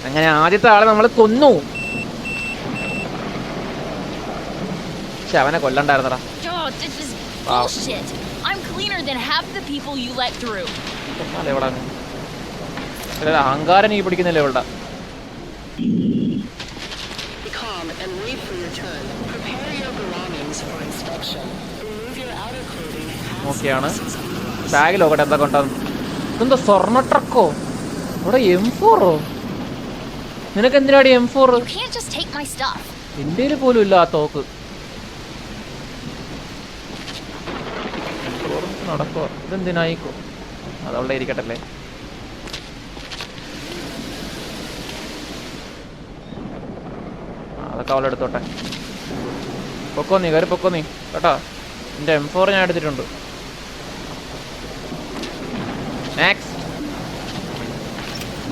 അങ്ങനെ ആദ്യത്തെ ആളെ നമ്മൾ കൊന്നു. പക്ഷെ അവനെ കൊല്ലണ്ടായിരുന്നടാ. അഹങ്കാരം ഈ പിടിക്കുന്നില്ല ഇവളുടെ. ഓക്കെയാണ്. ബാഗിൽ നോക്കട്ടെ എന്താ കൊണ്ടാന്ന്. ഇതെന്താ സ്വർണ്ണ ട്രക്കോ? ഇവിടെ M4ഓ? നിനക്ക് എന്തിനാടി M4? ഇന്ത്യയിൽ പോലും ഇല്ല ആ തോക്ക്. നടക്കോ? ഇതെന്തിനായിക്കോ? അതവിടെ ഇരിക്കട്ടല്ലേ. അതൊക്കെ അവളെടുത്തോട്ടെ. പൊക്കോ നീ, കയറി പൊക്കോ നീ കേട്ടോ. എൻ്റെ M4 ഞാൻ എടുത്തിട്ടുണ്ട്.